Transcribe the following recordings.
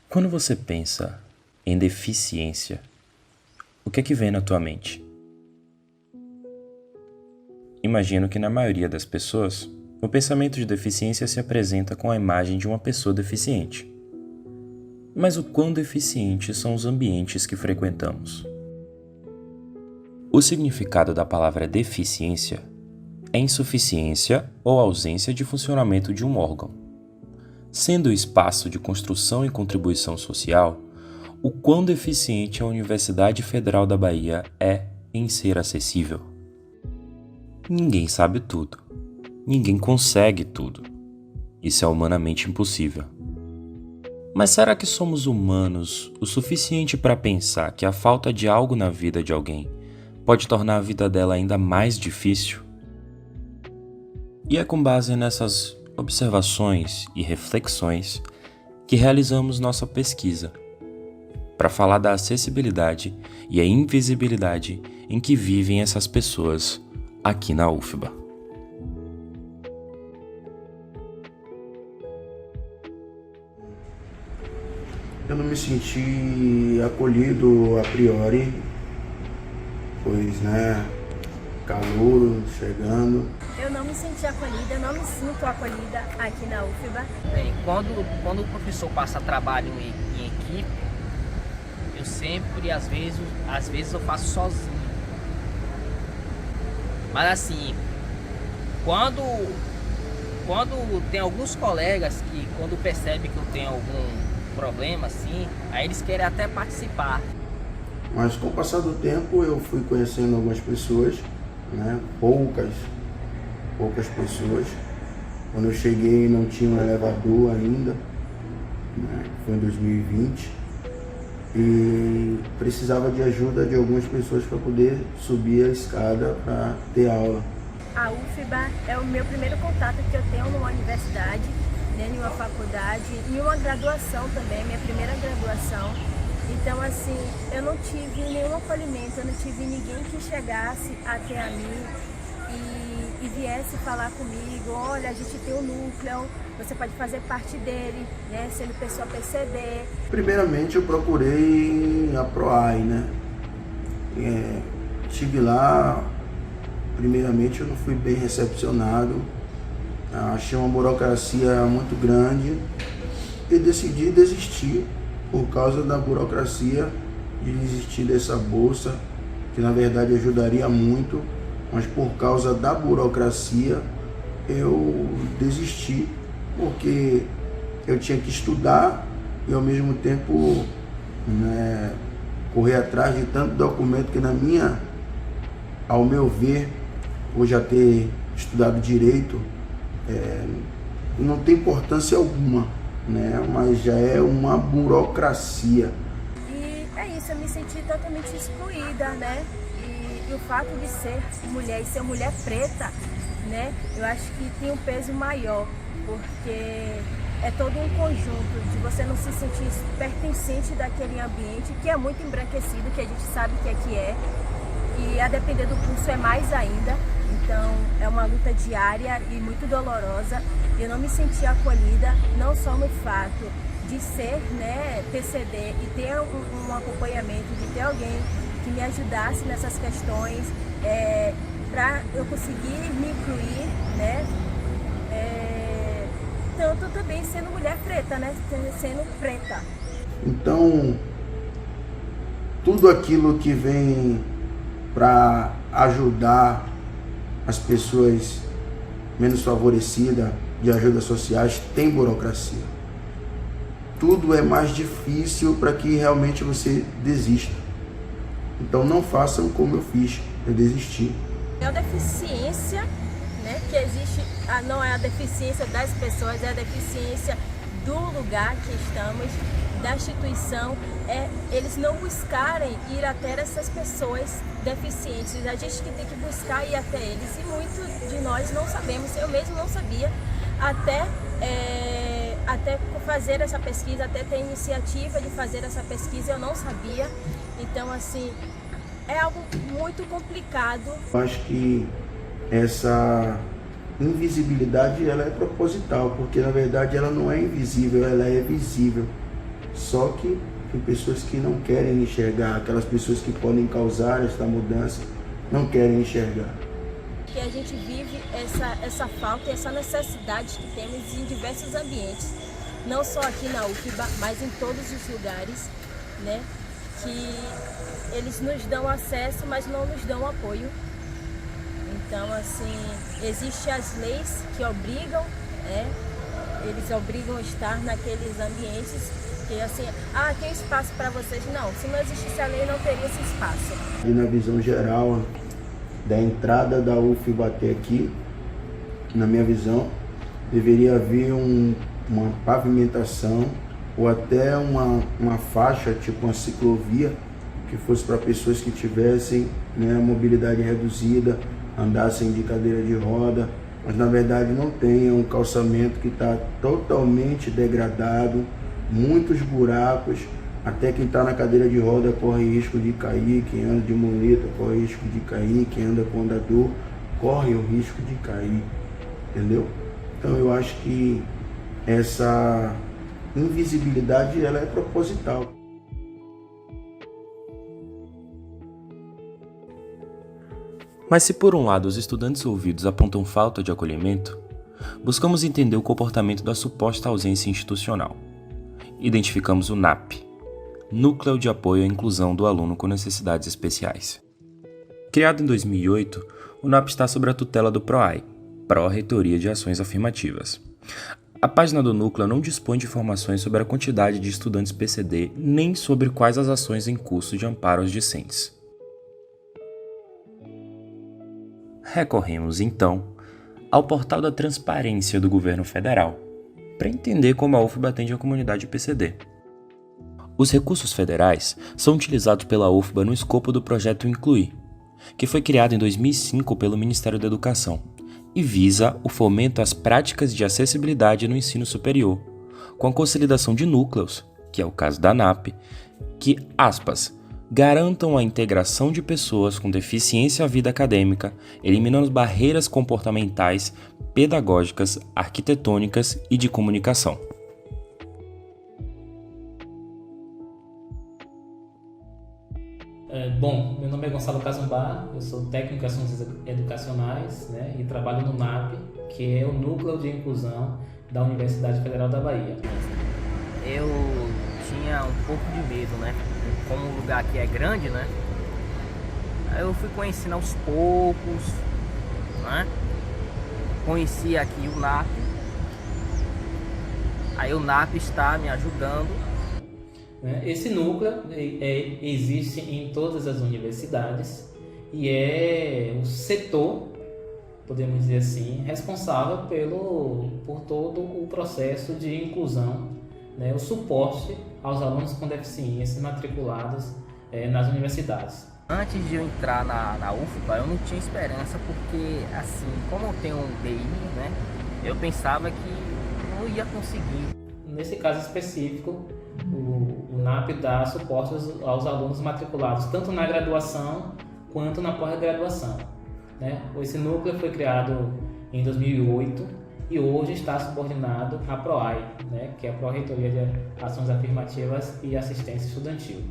Quando você pensa em deficiência, o que é que vem na tua mente? Imagino que na maioria das pessoas, o pensamento de deficiência se apresenta com a imagem de uma pessoa deficiente. Mas o quão deficientes são os ambientes que frequentamos? O significado da palavra deficiência é insuficiência ou ausência de funcionamento de um órgão. Sendo o espaço de construção e contribuição social, o quão deficiente a Universidade Federal da Bahia é em ser acessível. Ninguém sabe tudo. Ninguém consegue tudo. Isso é humanamente impossível. Mas será que somos humanos o suficiente para pensar que a falta de algo na vida de alguém pode tornar a vida dela ainda mais difícil? E é com base nessas observações e reflexões que realizamos nossa pesquisa para falar da acessibilidade e a invisibilidade em que vivem essas pessoas aqui na UFBA. Eu não me senti acolhido a priori, pois, calor chegando. Eu não me senti acolhida, eu não me sinto acolhida aqui na UFBA. Quando o professor passa trabalho em equipe, eu sempre, às vezes eu faço sozinho. Mas assim, quando tem alguns colegas que quando percebem que eu tenho algum problema assim, aí eles querem até participar. Mas com o passar do tempo eu fui conhecendo algumas pessoas, poucas pessoas. Quando eu cheguei não tinha um elevador ainda, foi em 2020, e precisava de ajuda de algumas pessoas para poder subir a escada para ter aula. A UFBA é o meu primeiro contato que eu tenho numa universidade, em uma faculdade, em uma graduação também, minha primeira graduação. Então assim, eu não tive nenhum acolhimento, eu não tive ninguém que chegasse até a mim e viesse falar comigo: olha, a gente tem um núcleo, você pode fazer parte dele, sendo pessoa PCD. Primeiramente eu procurei a PROAI, estive lá, primeiramente eu não fui bem recepcionado, achei uma burocracia muito grande e decidi desistir por causa da burocracia, de desistir dessa bolsa, que na verdade ajudaria muito, mas por causa da burocracia eu desisti, porque eu tinha que estudar e ao mesmo tempo correr atrás de tanto documento que ao meu ver, por já ter estudado direito, não tem importância alguma, mas já é uma burocracia. E é isso, eu me senti totalmente excluída, E o fato de ser mulher e ser mulher preta, eu acho que tem um peso maior, porque é todo um conjunto de você não se sentir pertencente daquele ambiente que é muito embranquecido, que a gente sabe que é, e a depender do curso é mais ainda. Então é uma luta diária e muito dolorosa. Eu não me senti acolhida, não só no fato de ser PCD e ter um acompanhamento, de ter alguém que me ajudasse nessas questões, para eu conseguir me incluir, tanto também sendo mulher preta, sendo preta. Então, tudo aquilo que vem para ajudar as pessoas menos favorecidas, de ajudas sociais, tem burocracia. Tudo é mais difícil para que realmente você desista. Então não façam como eu fiz, eu desisti. A deficiência, que existe, não é a deficiência das pessoas, é a deficiência do lugar que estamos, da instituição, eles não buscarem ir até essas pessoas deficientes. A gente que tem que buscar ir até eles, e muitos de nós não sabemos, eu mesmo não sabia, até fazer essa pesquisa, até ter a iniciativa de fazer essa pesquisa, eu não sabia. Então assim, é algo muito complicado. Eu acho que essa invisibilidade ela é proposital, porque na verdade ela não é invisível, ela é visível. Só que tem pessoas que não querem enxergar, aquelas pessoas que podem causar esta mudança, não querem enxergar. Que a gente vive essa falta e essa necessidade que temos em diversos ambientes, não só aqui na UFBA, mas em todos os lugares, né? Que eles nos dão acesso, mas não nos dão apoio. Então, assim, existem as leis que obrigam, eles obrigam a estar naqueles ambientes que, assim, tem espaço para vocês. Não, se não existisse a lei, não teria esse espaço. E na visão geral da entrada da UFBA até aqui, na minha visão, deveria haver uma pavimentação ou até uma faixa, tipo uma ciclovia, que fosse para pessoas que tivessem, né, mobilidade reduzida, andassem de cadeira de roda, mas na verdade não tem, é um calçamento que está totalmente degradado, muitos buracos, até quem está na cadeira de roda corre risco de cair, quem anda de muleta corre risco de cair, quem anda com andador corre o risco de cair, entendeu? Então eu acho que essa invisibilidade ela é proposital. Mas se por um lado os estudantes ouvidos apontam falta de acolhimento, buscamos entender o comportamento da suposta ausência institucional. Identificamos o NAP, Núcleo de Apoio à Inclusão do Aluno com Necessidades Especiais. Criado em 2008, o NAP está sob a tutela do PROAI, Pró-Reitoria de Ações Afirmativas. A página do núcleo não dispõe de informações sobre a quantidade de estudantes PCD, nem sobre quais as ações em curso de amparo aos discentes. Recorremos, então, ao portal da transparência do governo federal, para entender como a UFBA atende a comunidade PCD. Os recursos federais são utilizados pela UFBA no escopo do projeto Incluir, que foi criado em 2005 pelo Ministério da Educação e visa o fomento às práticas de acessibilidade no ensino superior, com a consolidação de núcleos, que é o caso da NAP, que, aspas, garantam a integração de pessoas com deficiência à vida acadêmica, eliminando barreiras comportamentais, pedagógicas, arquitetônicas e de comunicação. Bom, meu nome é Gonçalo Cazumbá, eu sou técnico em ações educacionais, né, e trabalho no NAP, que é o Núcleo de Inclusão da Universidade Federal da Bahia. Eu tinha um pouco de medo, né? Como o lugar aqui é grande, né? Aí eu fui conhecendo aos poucos, né? Conheci aqui o NAP. Aí o NAP está me ajudando. Esse núcleo existe em todas as universidades e é o setor, podemos dizer assim, responsável por todo o processo de inclusão, né, o suporte aos alunos com deficiência matriculados nas universidades. Antes de eu entrar na UFBA, eu não tinha esperança porque, assim, como eu tenho um DI, né, eu pensava que não ia conseguir. Nesse caso específico, o NAP dá suporte aos alunos matriculados tanto na graduação quanto na pós-graduação, né? Esse núcleo foi criado em 2008 e hoje está subordinado à PROAI, né? Que é a Pró-Reitoria de Ações Afirmativas e Assistência Estudantil.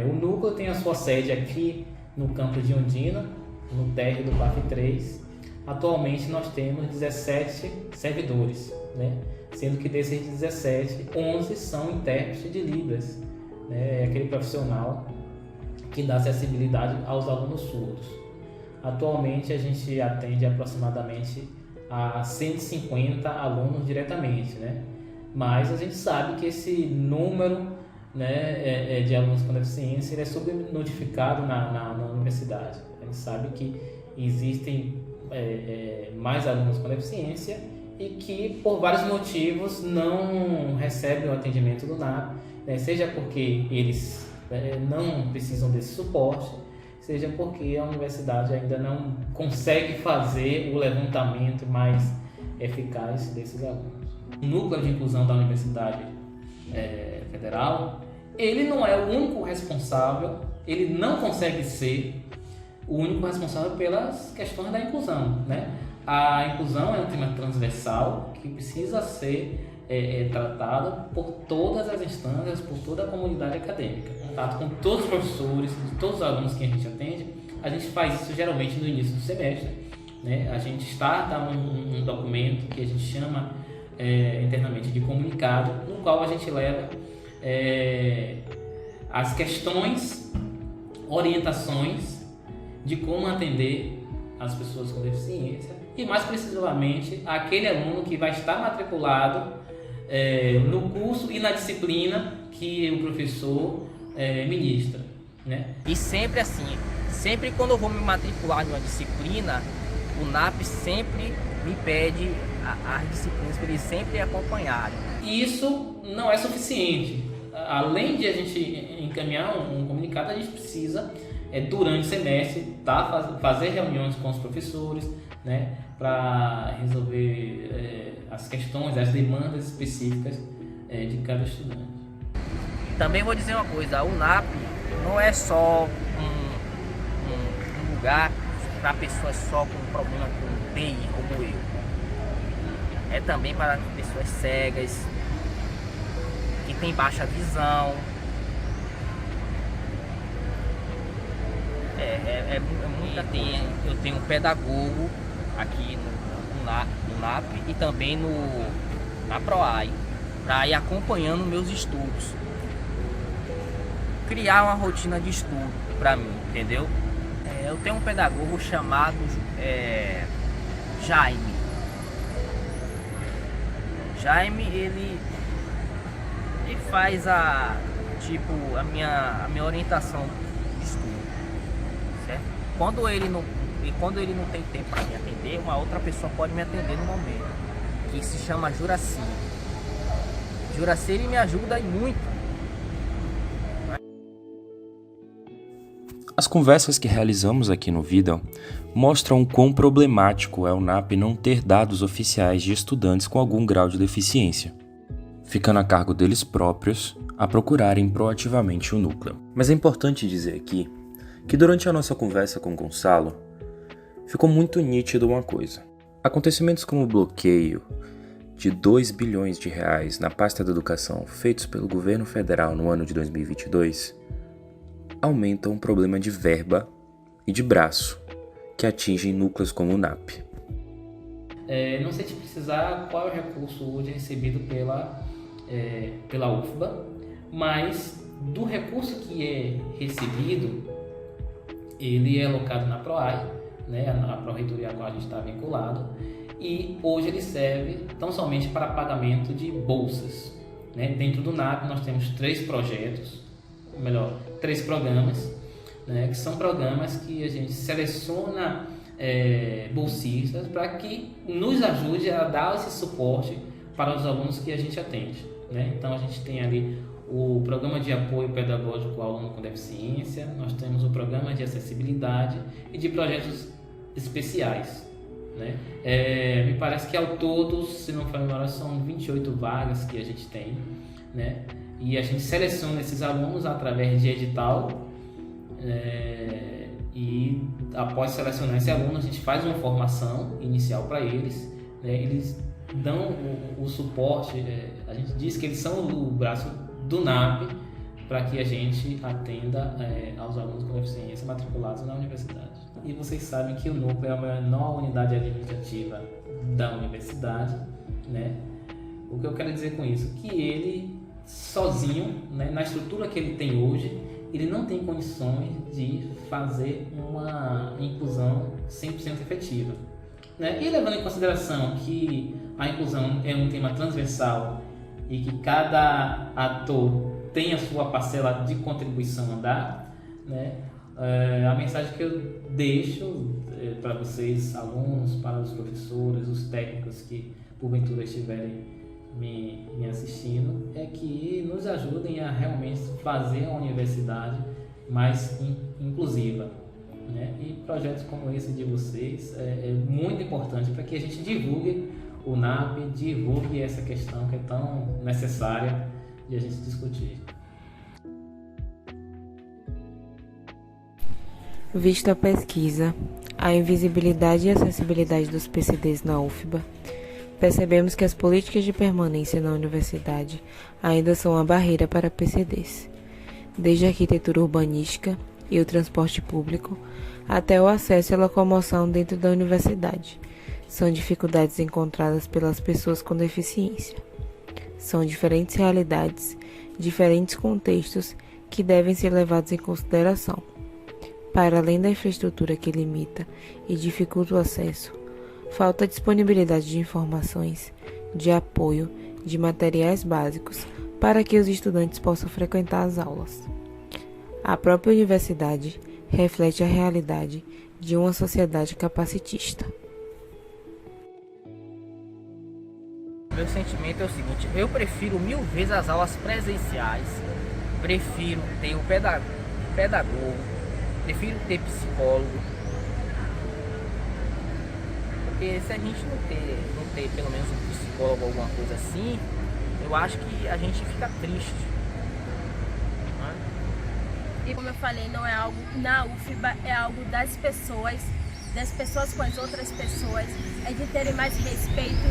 O núcleo tem a sua sede aqui no campus de Ondina, no térreo do PAF 3. Atualmente nós temos 17 servidores, né? Sendo que desses 17, 11 são intérpretes de Libras, né? É aquele profissional que dá acessibilidade aos alunos surdos. Atualmente a gente atende aproximadamente a 150 alunos diretamente, né? Mas a gente sabe que esse número, né, de alunos com deficiência ele é subnotificado na universidade. A gente sabe que existem mais alunos com deficiência e que por vários motivos não recebem o atendimento do NAP, né? Seja porque eles não precisam desse suporte, seja porque a universidade ainda não consegue fazer o levantamento mais eficaz desses alunos. O núcleo de inclusão da Universidade Federal, ele não é o único responsável, ele não consegue ser o único responsável pelas questões da inclusão, né? A inclusão é um tema transversal que precisa ser tratado por todas as instâncias, por toda a comunidade acadêmica. Contato com todos os professores, todos os alunos que a gente atende. A gente faz isso geralmente no início do semestre, né? A gente starta um documento que a gente chama internamente de comunicado, no qual a gente leva as questões, orientações de como atender as pessoas com deficiência e, mais precisamente, aquele aluno que vai estar matriculado no curso e na disciplina que o professor ministra, né? E sempre assim, sempre quando eu vou me matricular em uma disciplina, o NAP sempre me pede as disciplinas para eles sempre acompanharem. E isso não é suficiente. Além de a gente encaminhar um comunicado, a gente precisa, durante o semestre, fazer reuniões com os professores, né, para resolver as questões, as demandas específicas de cada estudante. Também vou dizer uma coisa, o NAP não é só um lugar para pessoas só com problema com TI como eu. É também para pessoas cegas, que têm baixa visão. Eu tenho um pedagogo aqui no NAP e também na PROAI, para ir acompanhando meus estudos. Criar uma rotina de estudo para mim, entendeu? Eu tenho um pedagogo chamado Jaime. Jaime, ele faz a minha orientação de estudo, certo? Quando ele não tem tempo para me atender, uma outra pessoa pode me atender no momento, que se chama Juraci. Juraci, ele me ajuda muito. As conversas que realizamos aqui no Vida mostram o quão problemático é o NAP não ter dados oficiais de estudantes com algum grau de deficiência, ficando a cargo deles próprios a procurarem proativamente o núcleo. Mas é importante dizer aqui que durante a nossa conversa com Gonçalo, ficou muito nítido uma coisa. Acontecimentos como o bloqueio de R$2 bilhões na pasta da educação feitos pelo governo federal no ano de 2022 aumentam o problema de verba e de braço que atingem núcleos como o NAP. Não sei te precisar qual é o recurso hoje recebido pela UFBA, mas do recurso que é recebido, ele é alocado na PROAI, né, a Pró-Reitoria a qual a gente está vinculado, e hoje ele serve tão somente para pagamento de bolsas, né? Dentro do NAP nós temos 3 programas, né, que são programas que a gente seleciona bolsistas para que nos ajude a dar esse suporte para os alunos que a gente atende, né? Então a gente tem ali o programa de apoio pedagógico ao aluno com deficiência, nós temos o programa de acessibilidade e de projetos especiais, né? Me parece que ao todo, se não for memória, são 28 vagas que a gente tem, né? E a gente seleciona esses alunos através de edital, e após selecionar esse aluno, a gente faz uma formação inicial para eles, né? Eles dão o suporte, a gente diz que eles são o braço do NAP para que a gente atenda aos alunos com deficiência matriculados na universidade. E vocês sabem que o núcleo é a menor unidade administrativa da universidade, né? O que eu quero dizer com isso? Que ele sozinho, né, na estrutura que ele tem hoje, ele não tem condições de fazer uma inclusão 100% efetiva, né? E levando em consideração que a inclusão é um tema transversal e que cada ator tem a sua parcela de contribuição a dar, né? A mensagem que eu deixo para vocês, alunos, para os professores, os técnicos que porventura estiverem me assistindo, é que nos ajudem a realmente fazer a universidade mais inclusiva, né? E projetos como esse de vocês é muito importante para que a gente divulgue o NAP, divulgue essa questão que é tão necessária de a gente discutir. Vista a pesquisa, a invisibilidade e acessibilidade dos PCDs na UFBA, percebemos que as políticas de permanência na universidade ainda são uma barreira para PCDs, desde a arquitetura urbanística e o transporte público, até o acesso e a locomoção dentro da universidade. São dificuldades encontradas pelas pessoas com deficiência. São diferentes realidades, diferentes contextos que devem ser levados em consideração. Para além da infraestrutura que limita e dificulta o acesso, falta disponibilidade de informações, de apoio, de materiais básicos para que os estudantes possam frequentar as aulas. A própria universidade reflete a realidade de uma sociedade capacitista. Meu sentimento é o seguinte: eu prefiro 1000 vezes as aulas presenciais, prefiro ter o pedagogo, prefiro ter psicólogo, porque se a gente não ter pelo menos um psicólogo ou alguma coisa assim, eu acho que a gente fica triste. E como eu falei, não é algo na UFBA, é algo das pessoas com as outras pessoas, é de terem mais respeito,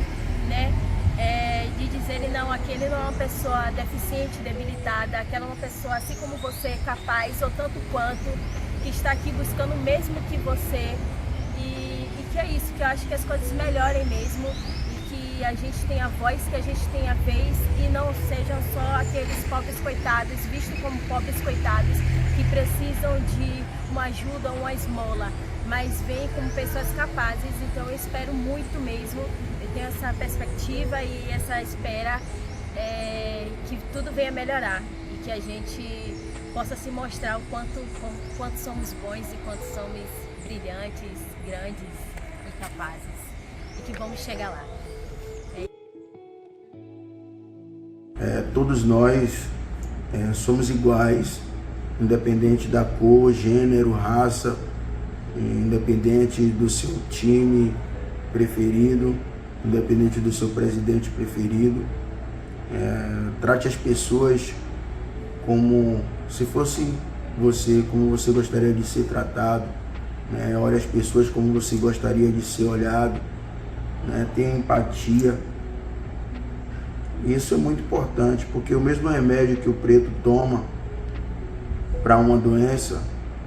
né? De dizerem, não, aquele não é uma pessoa deficiente, debilitada, aquela é uma pessoa assim como você, capaz, ou tanto quanto, que está aqui buscando o mesmo que você, e que é isso, que eu acho que as coisas melhorem mesmo, e que a gente tenha voz, que a gente tenha vez, e não sejam só aqueles pobres coitados, vistos como pobres coitados, que precisam de uma ajuda, uma esmola, mas vêm como pessoas capazes. Então eu espero muito mesmo, eu tenho essa perspectiva e essa espera que tudo venha melhorar e que a gente possa se mostrar o quanto somos bons e quanto somos brilhantes, grandes e capazes, e que vamos chegar lá. Todos nós somos iguais, independente da cor, gênero, raça, independente do seu time preferido, independente do seu presidente preferido. Trate as pessoas como se fosse você, como você gostaria de ser tratado, né? Olhe as pessoas como você gostaria de ser olhado, né? Tenha empatia. Isso é muito importante, porque o mesmo remédio que o preto toma para uma doença,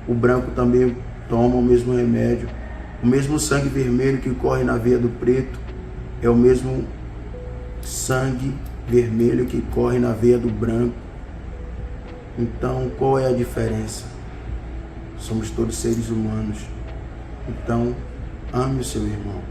o branco também toma o mesmo remédio. O mesmo sangue vermelho que corre na veia do preto é o mesmo sangue vermelho que corre na veia do branco. Então, qual é a diferença? Somos todos seres humanos. Então, ame o seu irmão.